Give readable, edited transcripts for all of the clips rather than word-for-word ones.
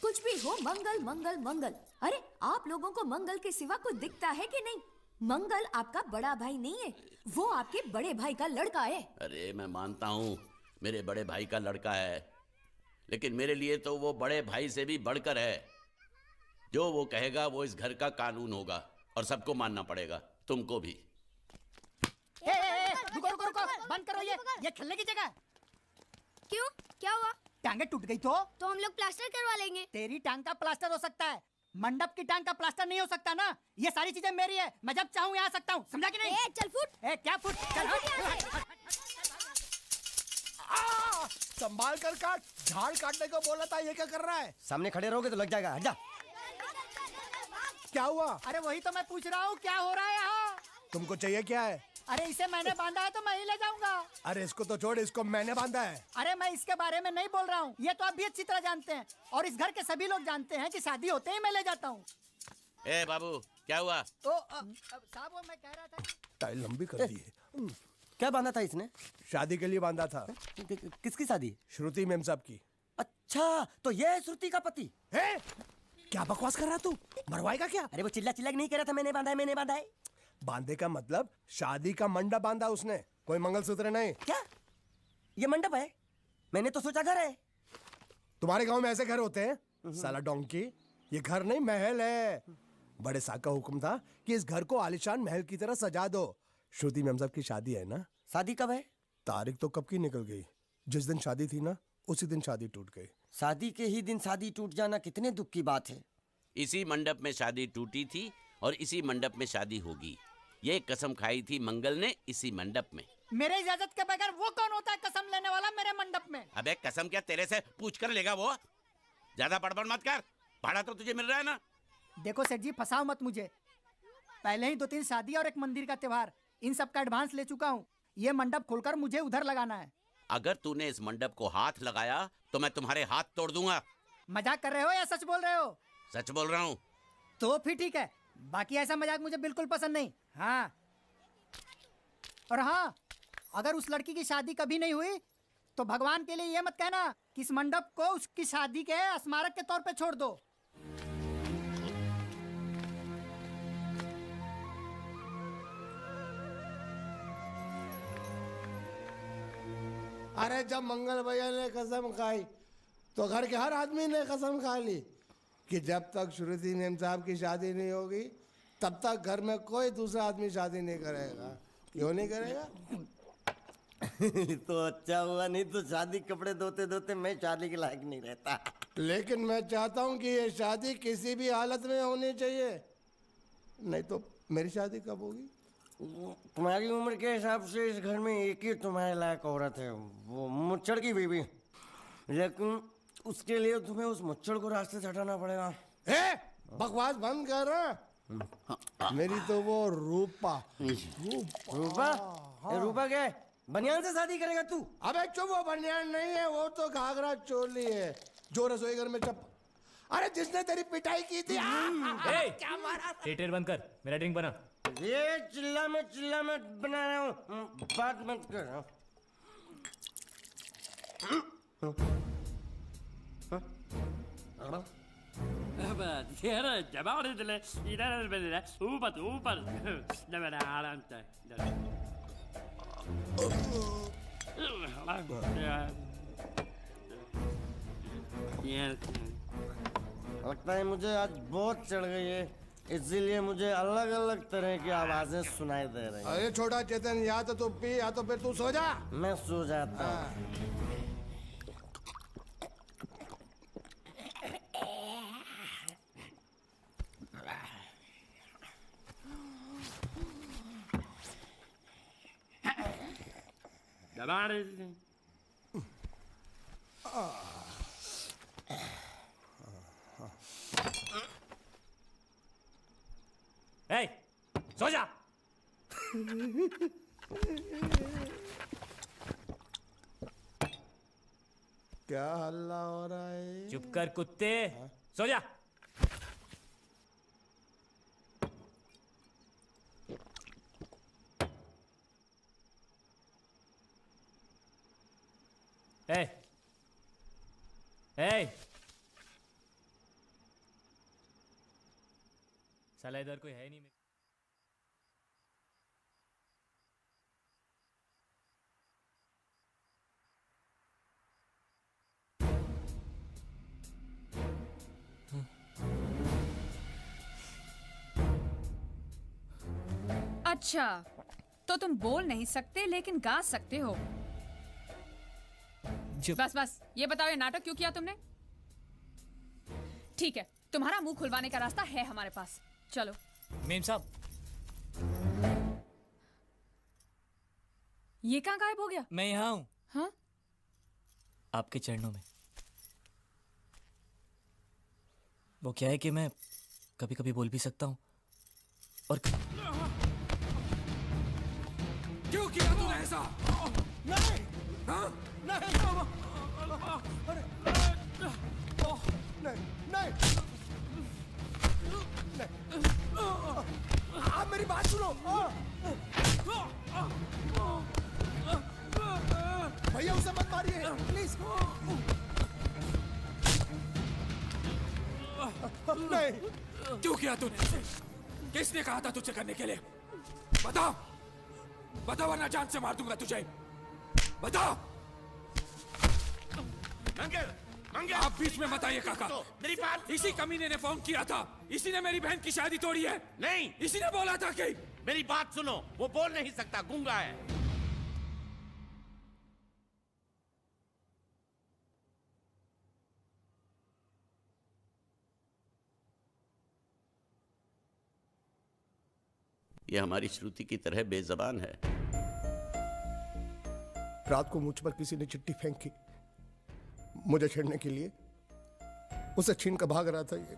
कुछ भी हो, मंगल मंगल मंगल। अरे आप लोगों को मंगल के सिवा कुछ दिखता है कि नहीं? मंगल आपका बड़ा भाई नहीं है, वो आपके बड़े भाई का लड़का है। अरे मैं मानता हूँ मेरे बड़े भाई का लड़का है, लेकिन मेरे लिए तो वो बड़े भाई से भी बढ़कर है। जो वो कहेगा वो इस घर का कानून होगा और सबको मानना पड़ेगा, तुमको भी। रुको रुको रुको, बंद करो ये खेलने की जगह। क्यों, क्या हुआ? टांगे टूट गई तो हम लोग प्लास्टर करवा लेंगे। तेरी टांग का प्लास्टर हो सकता है, मंडप की टांग का प्लास्टर नहीं हो सकता ना। ये सारी चीजें मेरी है, मैं जब चाहूँ यहाँ आ सकता हूँ, समझा कि नहीं? चल फुट। क्या फुट? चल संभाल कर काट, झाड़ काटने को बोला था, ये क्या कर रहा है? सामने खड़े रहोगे तो लग जाएगा, हट जा। क्या हुआ? अरे वही तो मैं पूछ रहा हूँ, क्या हो रहा है यहाँ? तुमको चाहिए क्या है? अरे इसे मैंने बांधा है तो मैं ही ले जाऊंगा। अरे इसको तो छोड़, इसको मैंने बांधा है। अरे मैं इसके बारे में नहीं बोल रहा हूँ, ये तो आप भी अच्छी तरह जानते हैं और इस घर के सभी लोग जानते हैं कि शादी होते ही मैं ले जाता हूँ। ए बाबू, क्या हुआ? साहब वो मैं कह रहा था। टाइल लंबी कर दी है। क्या बांधा था इसने? शादी के लिए बांधा था। किसकी शादी? श्रुति मेम साहब की। अच्छा, तो ये है श्रुति का पति? है? क्या बकवास कर रहा तू? मरवाएगा क्या? अरे वो चिल्ला चिल्ला नहीं कह रहा था मैंने बांधा है, मैंने बांधा है। बांधे का मतलब शादी का मंडप बांधा उसने, कोई मंगलसूत्र नहीं। क्या ये मंडप है? मैंने तो सोचा घर है। तुम्हारे गांव में ऐसे घर होते हैं साला डोंकी? ये घर नहीं, महल है। बड़े साहब का हुक्म था कि इस घर को आलीशान महल की तरह सजा दो। श्रुति मेम साहब की शादी है ना? शादी कब है? तारीख तो कब की निकल गई। जिस दिन शादी थी ना, उसी दिन शादी टूट गई। शादी के ही दिन शादी टूट जाना कितने दुख की बात है। इसी मंडप में शादी टूटी थी और इसी मंडप में शादी होगी। ये कसम खाई थी मंगल ने इसी मंडप में। मेरे इजाजत के बगैर वो कौन होता है कसम लेने वाला मेरे मंडप में? अबे कसम क्या तेरे से पूछ कर लेगा वो? ज्यादा बड़बड़ मत कर, भाड़ा तो तुझे मिल रहा है ना। देखो सेठ जी, फंसाओ मत मुझे। पहले ही 2-3 शादी और एक मंदिर का त्योहार, इन सब का एडवांस ले चुका हूँ। ये मंडप खोलकर मुझे उधर लगाना है। अगर तूने इस मंडप को हाथ लगाया तो मैं तुम्हारे हाथ तोड़ दूंगा। मजाक कर रहे हो या सच बोल रहे हो? सच बोल रहा हूँ। तो फिर ठीक है, बाकी ऐसा मजाक मुझे बिल्कुल पसंद नहीं। हाँ, और हाँ, अगर उस लड़की की शादी कभी नहीं हुई तो भगवान के लिए ये मत कहना कि इस मंडप को उसकी शादी के स्मारक के तौर पे छोड़ दो। अरे जब मंगल भैया ने कसम खाई तो घर के हर आदमी ने कसम खा ली कि जब तक श्रुति मेम साहब की शादी नहीं होगी तब तक घर में कोई दूसरा आदमी शादी नहीं करेगा। क्यों नहीं करेगा? तो अच्छा हुआ, नहीं तो शादी कपड़े धोते धोते मैं शादी के लायक नहीं रहता। लेकिन मैं चाहता हूँ कि ये शादी किसी भी हालत में होनी चाहिए, नहीं तो मेरी शादी कब होगी? तुम्हारी उम्र के हिसाब से इस घर में एक ही तुम्हारे लायक औरत है, वो मुच्छड़ की बीवी। लेकिन उसके लिए तुम्हें उस मुच्छड़ को रास्ते से हटाना पड़ेगा। बकवास बंद कर। मेरी तो वो रूपा। रूपा? रूपा क्या है? बनियान से शादी करेगा तू? अबे चुप, वो बनियान नहीं है, वो तो घाघरा चोली है जो रसोई घर में अरे जिसने तेरी पिटाई की थी। क्या मारा? थिएटर बंद कर, मेरा ड्रिंक बना। ये चिल्ला में बना रहा हूँ, बात मत कर। लगता है मुझे आज बहुत चढ़ गई है, इसीलिए मुझे अलग अलग तरह की आवाजें सुनाई दे रही हैं। अरे छोटा चेतन, या तो तू पी या तो फिर तू सो जा। मैं सो जाता हूँ। सो जा। क्या हल्ला हो रहा है? चुप कर कुत्ते, सो जा। ए, ए, साला इधर कोई है नहीं। अच्छा, तो तुम बोल नहीं सकते लेकिन गा सकते हो। बस बस, ये बताओ ये नाटक क्यों किया तुमने? ठीक है, तुम्हारा मुंह खुलवाने का रास्ता है हमारे पास। चलो। मेम साहब, ये कहाँ गायब हो गया? मैं यहाँ हूँ। हाँ? आपके चरणों में। वो क्या है कि मैं कभी कभी बोल भी सकता हूँ और क्यों किया तूने ऐसा? नहीं, हाँ? नहीं, नहीं, नहीं। आप मेरी बात सुनो। भैया उसे मत मारिए, प्लीज। नहीं। क्यों किया तूने ऐसे? किसने कहा था तुझे करने के लिए? बताओ, बता वरना जान से मार दूंगा तुझे। बताओ। मंगल, मंगल, आप बीच में मत आइए काका। मेरी बात। इसी कमीने ने फोन किया था। इसी ने मेरी बहन की शादी तोड़ी है। नहीं, इसी ने बोला था कि मेरी बात सुनो। वो बोल नहीं सकता, गूंगा है। ये हमारी श्रुति की तरह बेजबान है। रात को मुझ पर किसी ने चिट्ठी फेंकी मुझे छेड़ने के लिए। उसे छीन कर भाग रहा था ये।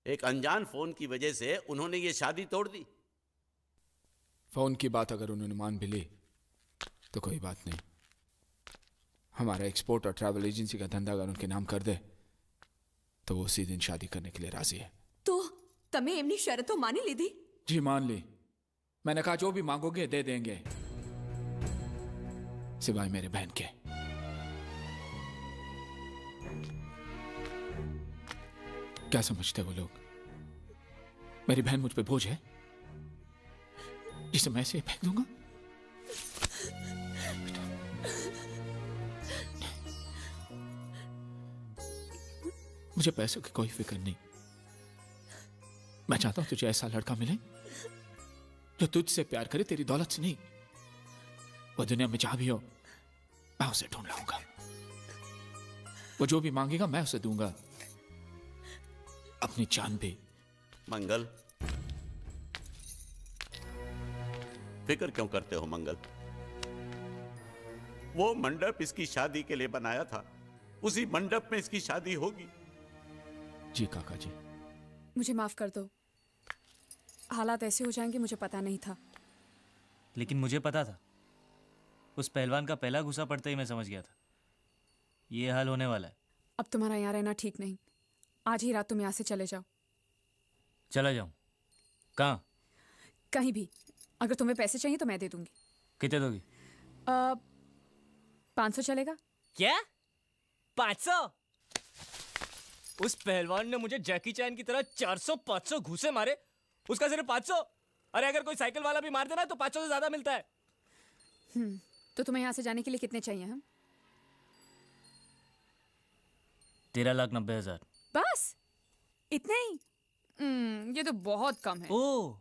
एक अनजान फोन की वजह से उन्होंने ये शादी तोड़ दी। फोन की बात अगर उन्होंने मान भी ली तो कोई बात नहीं। हमारा एक्सपोर्ट और ट्रैवल एजेंसी का धंधा अगर उनके नाम कर दे तो वो उसी दिन शादी करने के लिए राजी है। तो तमे एमनी शरतो मानी लीधी? जी मान ली। मैंने कहा जो भी मांगोगे दे देंगे, सिवाय मेरे बहन के। क्या समझते हो लोग? मेरी बहन मुझ पे बोझ है जिसे मैं ऐसे फेंक दूंगा? मुझे पैसों की कोई फिक्र नहीं। मैं चाहता हूं तुझे ऐसा लड़का मिले जो तुझसे प्यार करे, तेरी दौलत से नहीं। वो दुनिया में जहां भी हो मैं उसे ढूंढ लाऊंगा। वो जो भी मांगेगा मैं उसे दूंगा, अपनी जान भी। मंगल, फिक्र क्यों करते हो मंगल? वो मंडप इसकी शादी के लिए बनाया था, उसी मंडप में इसकी शादी होगी। जी काका जी। मुझे माफ कर दो, हालात ऐसे हो जाएंगे मुझे पता नहीं था। लेकिन मुझे पता था। उस पहलवान का पहला गुस्सा पड़ते ही मैं समझ गया था ये हाल होने वाला है। अब तुम्हारा यहाँ रहना ठीक नहीं। आज ही रात तुम यहाँ से चले जाओ। चला जाऊं? कहाँ? कहीं भी। अगर तुम्हें पैसे चाहिए तो मैं दे दूंगी। कितने दोगी? 500 चलेगा? क्या? 500? उस पहलवान ने मुझे जैकी चैन की तरह 400-500 घूसे मारे, उसका सिर्फ 500? अरे अगर कोई साइकिल वाला भी मार देना तो 500 से ज्यादा मिलता है। तो तुम्हें यहाँ से जाने के लिए कितने चाहिए? हम 13,90,000। बस इतने ही? ये तो बहुत कम है। ओह,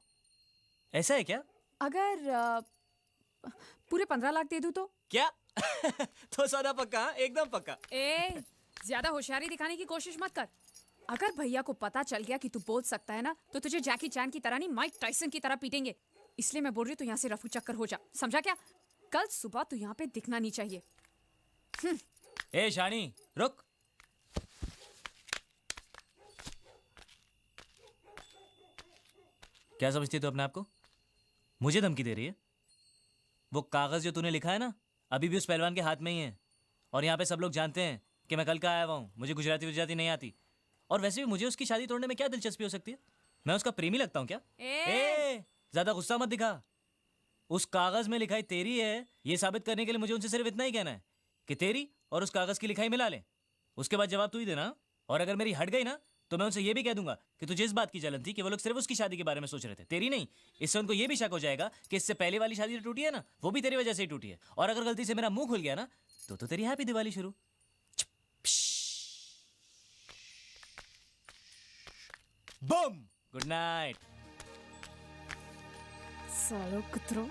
ऐसा है क्या? अगर पूरे 15 लाख दे दूं तो? क्या? तो सौदा पक्का? हाँ? एकदम पक्का। ए, ज्यादा होशियारी दिखाने की कोशिश मत कर। अगर भैया को पता चल गया कि तू बोल सकता है ना, तो तुझे जैकी चैन की तरह नहीं, माइक टाइसन की तरह पीटेंगे। इसलिए मैं बोल रही हूँ तू यहाँ से रफू चक्कर हो जा, समझा क्या? कल सुबह तू यहाँ पे दिखना नहीं चाहिए। ए शानी, रुक। क्या समझती है तू अपने आप को? मुझे धमकी दे रही है? वो कागज जो तूने लिखा है ना, अभी भी उस पहलवान के हाथ में ही है। और यहाँ पे सब लोग जानते हैं कि मैं कल का आया हुआ हूँ, मुझे गुजराती गुजराती नहीं आती। और वैसे भी मुझे उसकी शादी तोड़ने में क्या दिलचस्पी हो सकती है? मैं उसका प्रेमी लगता हूँ क्या? ज्यादा गुस्सा मत दिखा। उस कागज में लिखाई तेरी है, ये साबित करने के लिए मुझे उनसे सिर्फ इतना ही कहना है कि तेरी और उस कागज की लिखाई मिला ले। उसके बाद जवाब तू ही देना। और अगर मेरी हट गई ना, तो मैं उनसे ये भी कह दूंगा कि तुझे इस बात की जलन थी कि वो लोग सिर्फ उसकी शादी के बारे में सोच रहे थे, तेरी नहीं। इससे उनको ये भी शक हो जाएगा कि इससे पहले वाली शादी जो टूटी है ना, वो भी तेरी वजह से ही टूटी है। और अगर गलती से मेरा मुंह खुल गया ना, तो तेरी हैप्पी दिवाली शुरू। बम। Good night. सालो कुत्रो।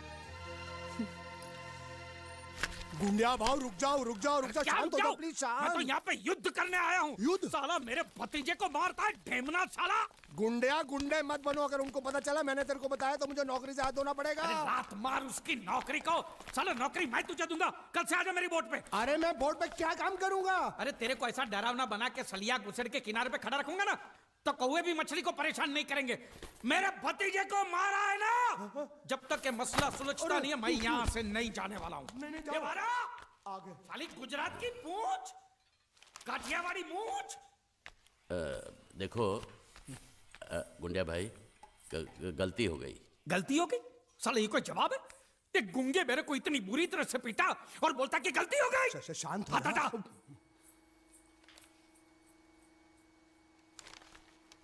गुंडिया भाव रुक जाओ शांत हो जाओ प्लीज। मैं तो यहाँ पे युद्ध करने आया हूँ। युद्ध? साला मेरे भतीजे को मारता है ढेमना साला। गुंडे मत बनो। अगर उनको पता चला मैंने तेरे को बताया तो मुझे नौकरी से हाथ धोना पड़ेगा। अरे लात मार उसकी नौकरी को। साला नौकरी मैं तुझे दूंगा। कल से आजा मेरी बोट पे। अरे मैं बोट पे क्या काम करूंगा? अरे तेरे को ऐसा डरावना बना के सलिया गुसड़ के किनारे पे खड़ा रखूंगा ना, तो कौवे भी मछली को परेशान नहीं करेंगे। मेरे भतीजे को मारा है ना, जब तक के मसला सुलझता नहीं है, मैं यहाँ से नहीं जाने वाला हूँ। आगे साली गुजरात की पूंछ, काठियावाड़ी मूंछ। देखो गुंडिया भाई, गलती हो गई। गलती हो गई? साला ये कोई जवाब है? ये गुंगे मेरे को इतनी बुरी तरह से पीटा और बोलता कि गलती हो गई। शांत हो हटा।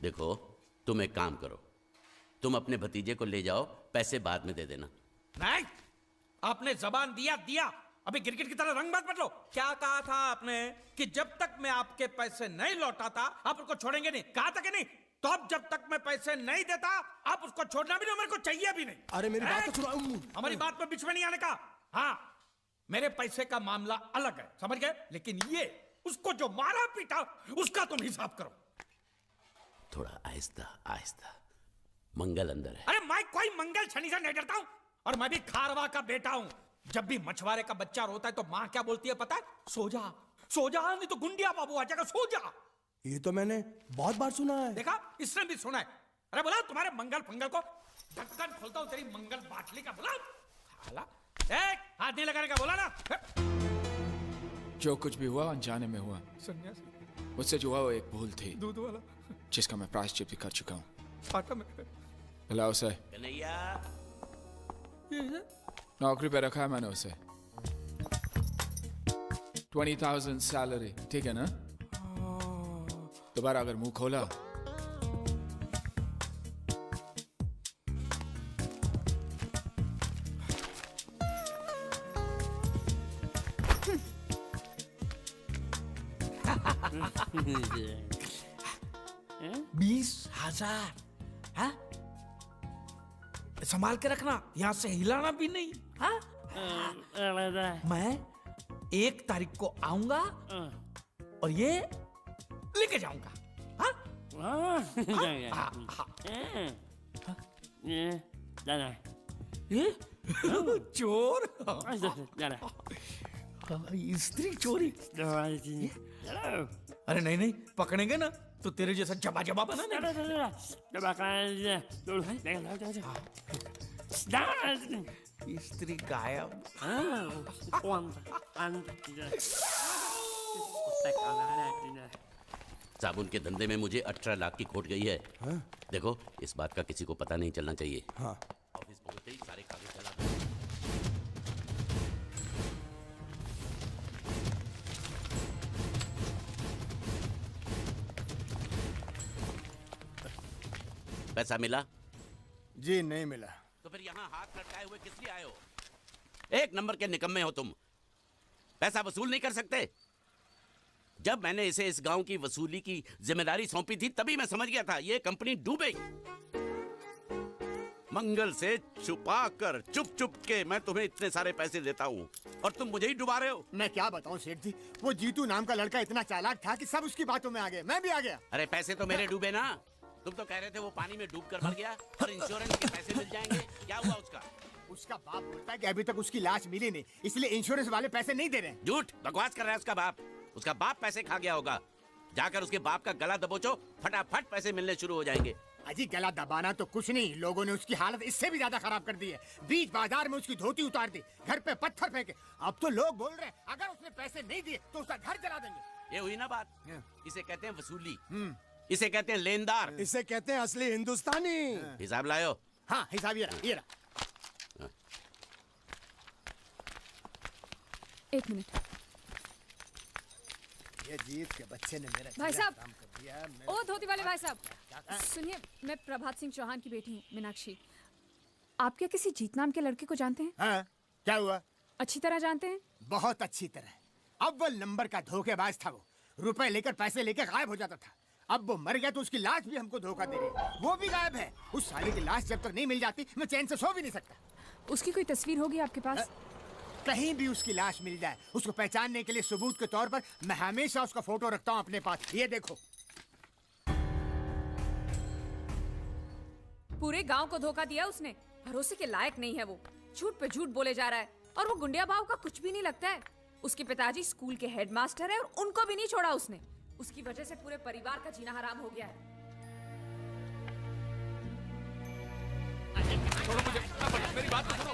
देखो तुम एक काम करो, तुम अपने भतीजे को ले जाओ, पैसे बाद में दे देना। नहीं, आपने जबान दिया। अभी गिरगिट की तरह रंग मत बदलो। क्या कहा था आपने कि जब तक मैं आपके पैसे नहीं लौटाता आप उसको छोड़ेंगे नहीं? कहा था कि नहीं? तो अब जब तक मैं पैसे नहीं देता आप उसको छोड़ना भी नहीं, मेरे को चाहिए भी नहीं। अरे मेरी बात तो सुनो। हमारी बात में बीच में नहीं आने का। हाँ, मेरे पैसे का मामला अलग है, समझ गए? लेकिन ये उसको जो मारा पीटा उसका तुम हिसाब करो। थोड़ा आहिस्ता। मंगल अंदर है। अरे मैं कोई मंगल शनि से नहीं डरता हूं, और मैं भी खारवा का बेटा हूं। जब भी मछुआरे का बच्चा रोता है तो माँ क्या बोलती है पता है? सो जा, नहीं तो गुंडिया बाबू आ जाएगा, सो जा। ये तो मैंने बहुत बार सुना है। देखा, इसने भी सुना है। अरे बोला तुम्हारे मंगल फंगल को, ढक्कन खोलता हूं तेरी मंगल बाटली का। बोला हाथ नहीं लगाने का, बोला ना। जो कुछ भी हुआ अनजाने में हुआ। सन्यासी मुझसे जो हुआ वो एक भूल थी, दूध वाला जिसका मैं प्रायश्चित भी कर चुका हूँ। फाटा में बुलाओ उसे। कन्हैया, नौकरी पे रखा है मैंने उसे। 20,000 सैलरी, ठीक है ना? दोबारा अगर मुंह खोला $20,000। संभाल के रखना, यहाँ से हिलाना भी नहीं। हाँ? मैं 1 तारीख को आऊंगा और ये लेके जाऊंगा। हाँ? ये चोर, स्त्री चोरी। अरे नहीं, पकड़ेंगे ना तो तेरे जैसा जबा बना। स्त्री गायब। साबुन के धंधे में मुझे 18 लाख की खोट गई है। हाँ? देखो इस बात का किसी को पता नहीं चलना चाहिए। हाँ। ऑफिस पहुंचते ही सारे कागज चला दो। पैसा मिला? जी नहीं मिला। तो फिर यहाँ हाथ लटकाए हुए किस लिए आए हो? एक नंबर के निकम्मे हो तुम। पैसा वसूल नहीं कर सकते? जब मैंने इसे इस गांव की वसूली की जिम्मेदारी सौंपी थी तभी मैं समझ गया था ये कंपनी डूबेगी। मंगल से छुपा कर चुप के मैं तुम्हें इतने सारे पैसे देता हूँ और तुम मुझे ही डुबा रहे हो। मैं क्या बताऊँ सेठ जी, वो जीतू नाम का लड़का इतना चालाक था कि सब उसकी बातों में आ गए, मैं भी आ गया। अरे पैसे तो मेरे डूबे ना, तुम तो कह रहे थे वो पानी में डूब कर मर गया और इंश्योरेंस के पैसे मिल जाएंगे। क्या हुआ उसका? उसका बाप बोलता है कि अभी तक उसकी लाश मिली नहीं, इसलिए इंश्योरेंस वाले पैसे नहीं दे रहे। झूठ, बकवास कर रहा है उसका बाप। उसका बाप पैसे खा गया होगा। जाकर उसके बाप का गला दबोचो, फटाफट पैसे मिलने शुरू हो जाएंगे। अजी गला दबाना तो कुछ नहीं, लोगों ने उसकी हालत इससे भी ज्यादा खराब कर दी है। बीच बाजार में उसकी धोती उतार दी, घर पे पत्थर फेंके। अब तो लोग बोल रहे हैं अगर उसने पैसे नहीं दिए तो उसका घर जला देंगे। ये हुई ना बात। इसे कहते हैं वसूली, इसे कहते हैं लेनदार, इसे कहते हैं असली हिंदुस्तानी। हिसाब लायो। हाँ हिसाब ये रहा, ये रहा। एक मिनट ये जीत के बच्चे ने मेरा भाई साहब, काम कर दिया। ओ धोती वाले भाई साहब, सुनिए, मैं प्रभात सिंह चौहान की बेटी हूँ, मीनाक्षी। आप क्या किसी जीत नाम के लड़के को जानते हैं? हाँ, क्या हुआ? अच्छी तरह जानते हैं? बहुत अच्छी तरह। अव्वल नंबर का धोखेबाज था वो, रुपए लेकर पैसे लेकर गायब हो जाता था। अब वो मर गया तो उसकी लाश भी हमको धोखा दे रही है, वो भी गायब है। उस साले की लाश जब तक नहीं मिल जाती मैं चैन से सो भी नहीं सकता। उसकी कोई तस्वीर होगी आपके पास? कहीं भी उसकी लाश मिल जाए, उसको पहचानने के लिए सबूत के तौर पर मैं हमेशा उसका फोटो रखता हूँ अपने पास। ये देखो। पूरे गांव को धोखा दिया उसने। भरोसे के लायक नहीं है वो, झूठ पे झूठ बोले जा रहा है। और वो गुंडिया भाव का कुछ भी नहीं लगता है। उसके पिताजी स्कूल के हेडमास्टर है और उनको भी नहीं छोड़ा उसने। उसकी वजह से पूरे परिवार का जीना हराम हो गया है। छोड़ो मुझे, मेरी बात तो सुनो,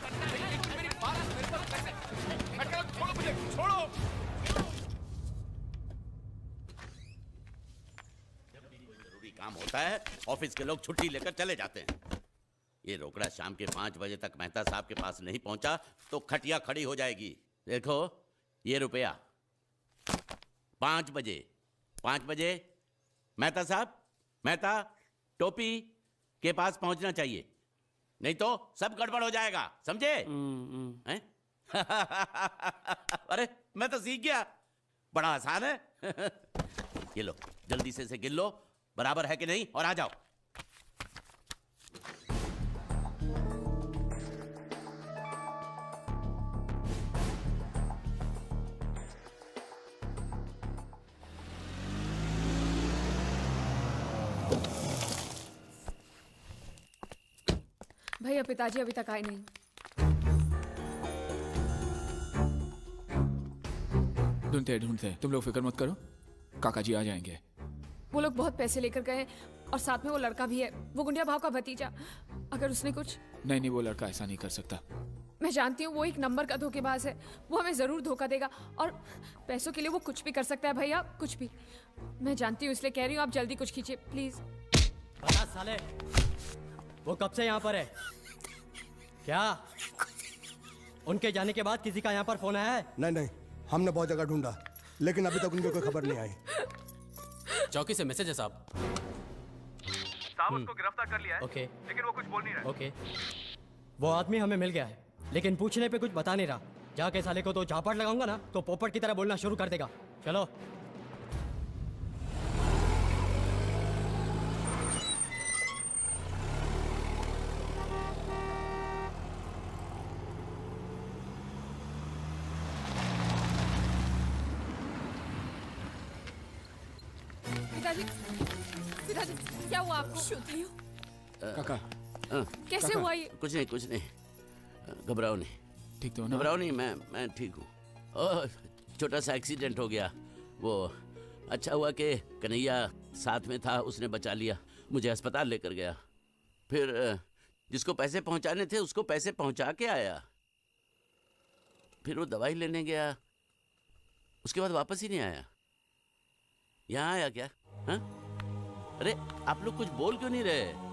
मेरी बात, मेरे पास पैसे, मैं कह रहा हूं, छोड़ो मुझे, छोड़ो। जब भी कोई जरूरी काम होता है, ऑफिस के लोग छुट्टी लेकर चले जाते हैं। ये रोकड़ा शाम के 5 बजे तक मेहता साहब के पास नहीं पहुंचा तो खटिया खड़ी हो जाएगी। देखो ये रुपया 5 बजे मेहता साहब, मेहता टोपी के पास पहुंचना चाहिए, नहीं तो सब गड़बड़ हो जाएगा, समझे? हैं? अरे मैं तो सीख गया, बड़ा आसान है। ये लो, जल्दी से इसे गिन लो, बराबर है कि नहीं, और आ जाओ। भैया पिताजी अभी तक आए नहीं। ढूंढते, तुम लोग फिक्र मत करो, काका जी आ जाएंगे। वो लोग बहुत पैसे लेकर गए और साथ में वो लड़का भी है, वो गुंडिया भाव का भतीजा। अगर उसने कुछ... नहीं, वो लड़का ऐसा नहीं कर सकता। मैं जानती हूँ वो एक नंबर का धोखेबाज है, वो हमें जरूर धोखा देगा और पैसों के लिए वो कुछ भी कर सकता है भैया, कुछ भी। मैं जानती हूँ, इसलिए कह रही हूँ आप जल्दी कुछ कीजिए प्लीज। बता साले, वो कब से यहाँ पर है? क्या उनके जाने के बाद किसी का यहाँ पर फोन आया है? नहीं, हमने बहुत जगह ढूंढा लेकिन अभी तक उनकी कोई खबर नहीं आई। चौकी से मैसेज है साहब। उसको गिरफ्तार कर लिया है। ओके, लेकिन वो कुछ बोल नहीं रहा। ओके, वो आदमी हमें मिल गया है लेकिन पूछने पे कुछ बता नहीं रहा। जाके साले को तो झापड़ लगाऊंगा ना तो पोपट की तरह बोलना शुरू कर देगा। चलो। पिताजी क्या हुआ आपको? काका कैसे हुआ ये? कुछ नहीं, घबराओ नहीं। ठीक तो हो ना? घबराओ नहीं, मैं ठीक हूँ। छोटा सा एक्सीडेंट हो गया, वो अच्छा हुआ कि कन्हैया साथ में था, उसने बचा लिया, मुझे अस्पताल लेकर गया। फिर जिसको पैसे पहुंचाने थे उसको पैसे पहुंचा के आया। फिर वो दवाई लेने गया, उसके बाद वापस ही नहीं आया। यहाँ आया क्या? हाँ? अरे आप लोग कुछ बोल क्यों नहीं रहे?